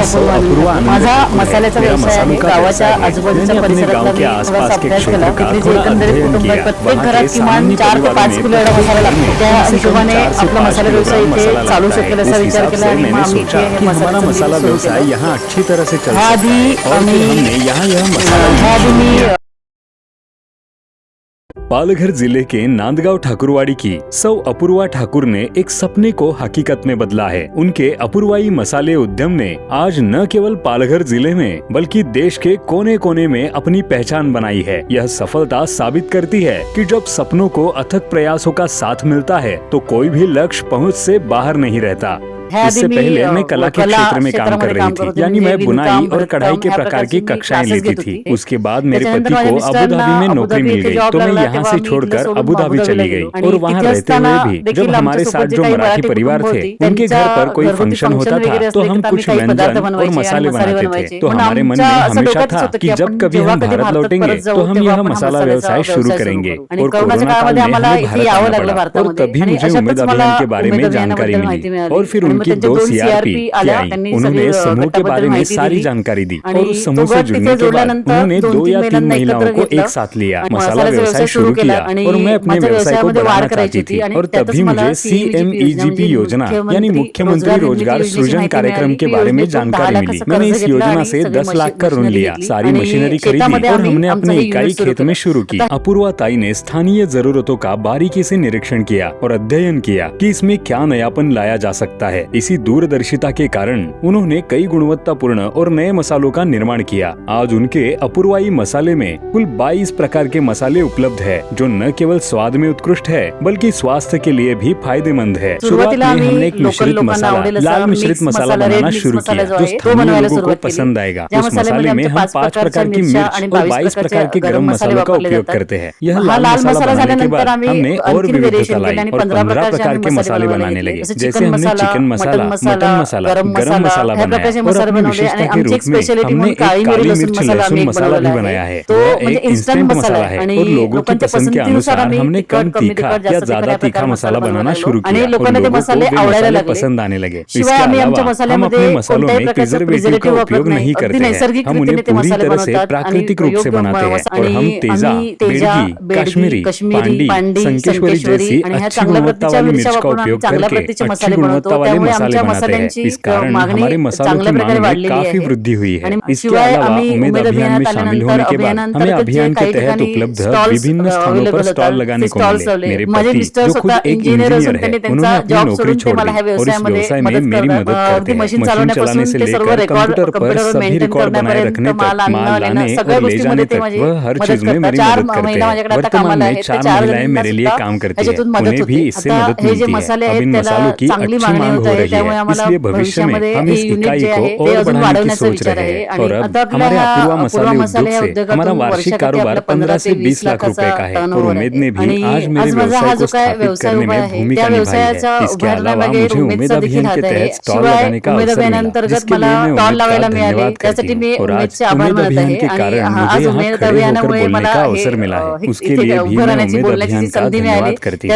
अपूर्वा माझा मसाल्याचा व्यवसाय आहे. गावाच्या आजूबाजूच्या परिसरातला मी थोडासा अभ्यास केला. तिथली जी एकंदरीत कुटुंब आहे, प्रत्येक घरात किमान 4 ते 5 किलो एवढा मसाला लागतो. त्या हिशोबाने आपला मसाला व्यवसाय इथे चालू शकेल असा विचार केला आणि मग आम्ही इथे हे मसाला व्यवसाय यहाँ अच्छी तरह से चल ह्या आधी मी पालघर जिले के नांदगांव ठाकुरवाड़ी की सौ अपूर्वा ठाकुर ने एक सपने को हकीकत में बदला है। उनके अपूर्वाई मसाले उद्यम ने आज न केवल पालघर जिले में बल्कि देश के कोने कोने में अपनी पहचान बनाई है। यह सफलता साबित करती है कि जब सपनों को अथक प्रयासों का साथ मिलता है तो कोई भी लक्ष्य पहुंच से बाहर नहीं रहता। इससे पहले मैं कला के क्षेत्र में काम कर रही थी, यानी मैं बुनाई और कढ़ाई के प्रकार की कक्षाएं लेती थी। उसके बाद मेरे पति को अबू धाबी में नौकरी मिल गई, तो मैं यहाँ से छोड़कर अबू धाबी चली गई। और वहाँ रहते हुए भी जब हमारे साथ जो मराठी परिवार थे, उनके घर पर कोई फंक्शन होता था तो हम कुछ व्यंजन और मसाले बनाते थे। तो हमारे मन में हमेशा था कि जब कभी हम भारत लौटेंगे तो हम यह मसाला व्यवसाय शुरू करेंगे। और कोरोना काल में हमें भारत आना पड़ा और तभी मुझे उम्मीद अभियान के बारे में जानकारी मिली और फिर उनकी 2 CRP आई। उन्होंने समूह के बारे में सारी जानकारी दी और उस समूह से जुड़ने के बाद उन्होंने 2 या 3 महिलाओं को एक साथ लिया, मसाला व्यवसाय शुरू किया और मैं अपने व्यवसाय को बढ़ाना चाहती थी। और तभी मुझे CMEGP योजना यानी मुख्यमंत्री रोजगार सृजन कार्यक्रम के बारे में जानकारी मिली। मैंने इस योजना से 10 लाख का ऋण लिया, सारी मशीनरी खरीदी और हमने अपनी इकाई खेत में शुरू की। अपूर्वा ताई ने स्थानीय जरूरतों का बारीकी से निरीक्षण किया और अध्ययन किया कि इसमें क्या नयापन लाया जा सकता है। इसी दूरदर्शिता के कारण उन्होंने कई गुणवत्तापूर्ण और नए मसालों का निर्माण किया। आज उनके अपूर्वाई मसाले में कुल 22 प्रकार के मसाले उपलब्ध है, जो न केवल स्वाद में उत्कृष्ट है बल्कि स्वास्थ्य के लिए भी फायदेमंद है। शुरुआत में हमने एक मिश्रित मसाला, लाल मिश्रित मसाला बनाना शुरू किया, जो स्थानीय लोगों को पसंद आएगा। उस मसाले में हम 5 प्रकार की मिर्च और 22 प्रकार के गरम मसालों का उपयोग करते हैं। यह लाल मसाला बनाने के बाद हमने और भी विविधता लाई और 15 प्रकार के मसाले बनाने लगे, जैसे हमने चिकन मसाला, मटन मसाला, गरम मसाला बनाया और अपनी विशेषता के रूप में हमने एक काली मिर्च लहसुन मसाला भी बनाया है। तो एक इंस्टेंट मसाला है और लोगों की पसंद के अनुसार हमने कम तीखा या ज्यादा तीखा मसाला बनाना शुरू किया और लोगों को मसाले पसंद आने लगे। इसके अलावा हम अपने मसालों में प्रिजर्वेटिव का उपयोग नहीं करते हैं, हम उन्हें पूरी तरह से प्राकृतिक रूप से बनाते हैं और हम तेजा, बेडगी, कश्मीरी, पांडी, संकेश्वरी जैसी अच्छी गुणवत्ता वाली मिर्च का उपयोग करके अच्छी गुणवत्ता वाले मसाले बनाते हैं। इस कारण हमारे मसालों की मांग में काफी वृद्धि हुई है। इसके अलावा उम्मीद अभियान में शामिल होने के बाद हमें अभियान के तहत उपलब्ध विभिन्न स्थानों पर स्टॉल लगाने को मिले। मेरे पति जो खुद एक इंजीनियर है, उन्होंने अपनी नौकरी छोड़ दी और इस व्यवसाय में मेरी मदद करते हैं। मशीन चलाने से लेकर कंप्यूटर पर सभी रिकॉर्ड बनाए रखने तक, माल लाने और ले जाने तक वह हर चीज में मेरी मदद करते हैं। वर्तमान में 4 महिलाएं मेरे लिए काम करती हैं, उन्हें भी इससे मदद मिलती है। अब इन मसालों की अच्छी मांग हो रही है, इसलिए भविष्य में हम इस इकाई को और बढ़ाने की सोच रहे हैं। और अब हमारे अपूर्वा मसाले उद्योग से हमारा वार्षिक कारोबार 15 से 20 लाख रुपए का है और उम्मीद ने भी आज मेरे व्यवसाय को स्थापित करने में भूमिका निभाई है। इसके अलावा मुझे उम्मीद अभियान के तहत स्टॉल लगाने का अवसर मिला, जिसके लिए मैं उम्मीद का धन्यवाद करती हूँ। और आज उम्मीद अभियान के कारण मुझे यहाँ खड़े होकर बोलने का अवसर मिला है, उसके लिए भी मैं उम्मीद अभियान का धन्यवाद करती हूँ।